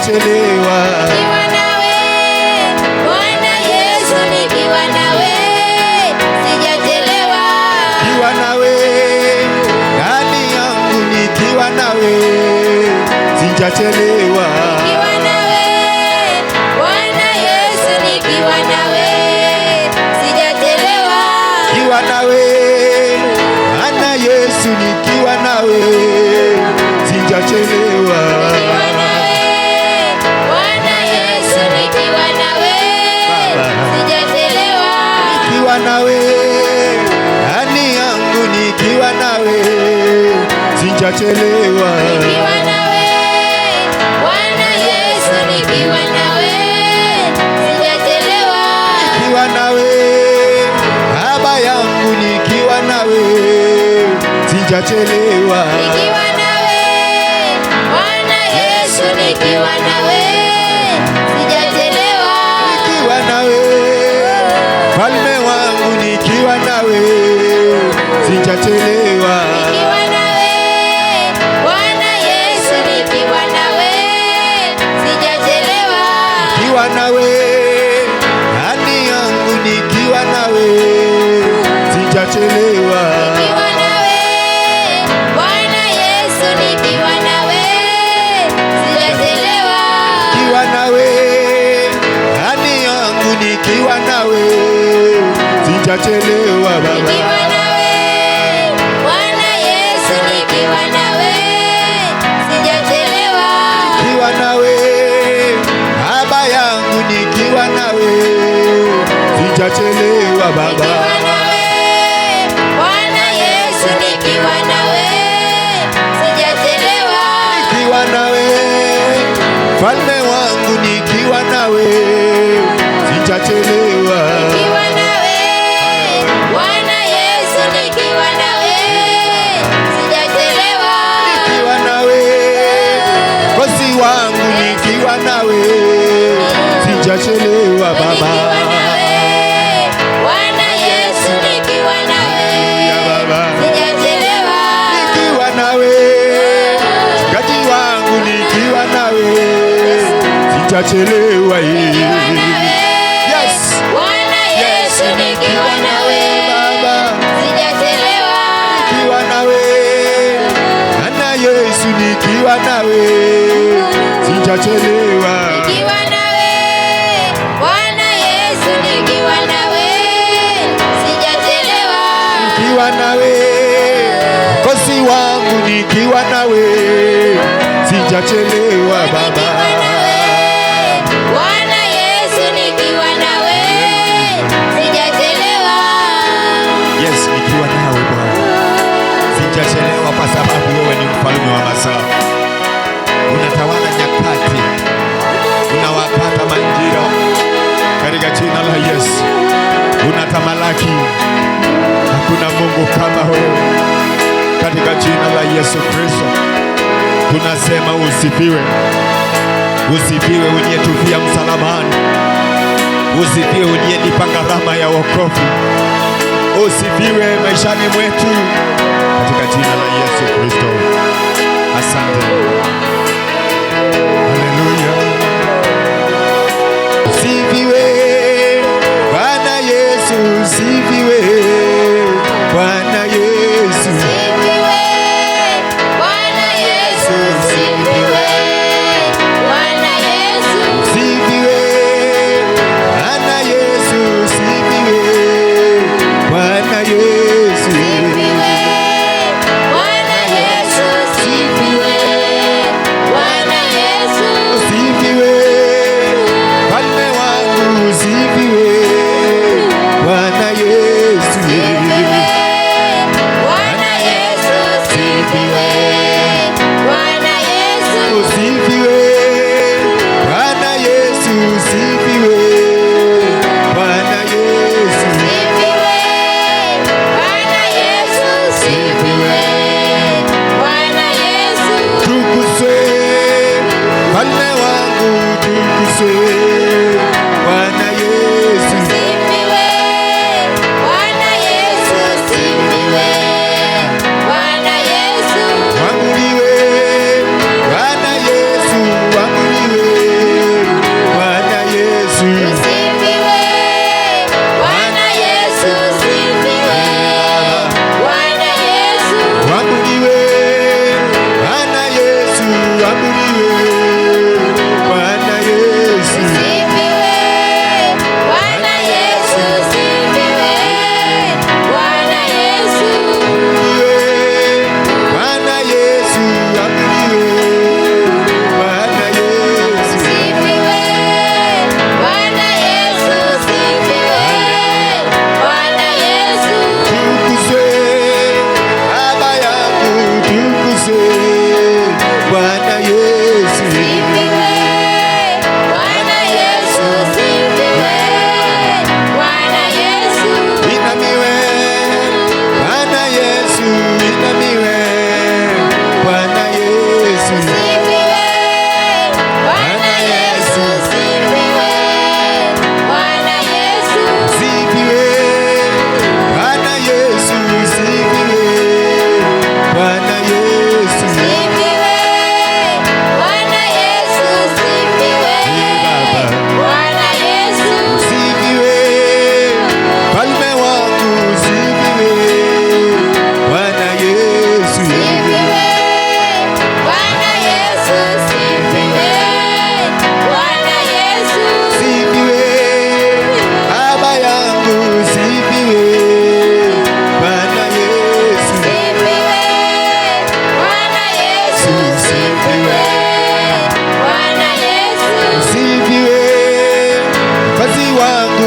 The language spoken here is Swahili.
sijachelewa. Nikiwa nawe Bwana Yesu, nikiwa nawe sijachelewa. Nikiwa nawe ndani yangu, nikiwa nawe sijachelewa. Nikiwa nawe Bwana Yesu, nikiwa nawe sijachelewa. Nikiwa nawe Bwana Yesu, nikiwa nawe sijachelewa. Nikiwa nawe Bwana Yesu, nikiwa nawe sijachelewa. Nikiwa nawe ndani yangu, nikiwa nawe sijachelewa. Nikiwa nawe Bwana Yesu, nikiwa nawe sijachelewa. Nikiwa nawe Baba yangu, nikiwa nawe sijachelewa. Nikiwa nawe Bwana Yesu, nikiwa nawe sijachelewa. Nikiwa nawe Mfalme wangu, nikiwa nawe sijachelewa. Nikiwa nawe Bwana Yesu, nikiwa nawe sijachelewa. Nikiwa nawe ndani yangu, nikiwa nawe sijachelewa. Nikiwa nawe Bwana Yesu, nikiwa nawe sijachelewa. Nikiwa nawe ndani yangu, nikiwa nawe sijachelewa. Baba, Nikiwa nawe Bwana Yesu, nikiwa nawe sijachelewa. nikiwa nawe Baba yangu, nikiwa nawe sijachelewa. Baba, Nikiwa nawe Bwana Yesu, nikiwa nawe sijachelewa. nikiwa nawe Mfalme wangu, nikiwa nawe sijachelewa. Nikiwa nawe Bwana Yesu, nikiwa nawe sijachelewa. Nikiwa nawe Kosi wangu, nikiwa nawe sijachelewa. Baba, Nikiwa nawe Bwana Yesu, nikiwa nawe Baba, sijachelewa. nikiwa nawe Kati wangu, nikiwa nawe sijachelewa. Nikiwa nawe Yes, Bwana Yesu, nikiwa nawe Baba, sijachelewa. nikiwa nawe Bwana Yesu, nikiwa nawe sijachelewa. Nikiwa nawe Bwana Yesu, nikiwa nawe sijachelewa. Nikiwa nawe Kosi wangu, nikiwa nawe sijachelewa. Baba, Nikiwa nawe Bwana Yesu, nikiwa nawe sijachelewa. yes, nikiwa nawe Bwana sijachelewa, kwa sababu wewe ni mfalme wa masaa, unatawala nyakati, unawapata majira. Katika jina la Yesu unatamalaki, hakuna Mungu kama wewe. Katika jina la Yesu Kristo tunasema usifiwe, usifiwe uliyetufia msalabani, usifiwe uliyenipa gharama ya wokovu, usifiwe maishani mwetu, katika jina la Yesu Kristo. Asante, haleluya. Usifiwe Bwana Yesu, usifiwe Bwana Yesu, Sifiwe Bwana Yesu, sifiwe Bwana Yesu. usifiwe Bwana Yesu, usifiwe Bwana Yesu, Sifiwe Bwana Yesu, sifiwe Bwana Yesu. usifiwe Mfalme wangu, usifiwe Bwana Yesu, Sifiwe wangu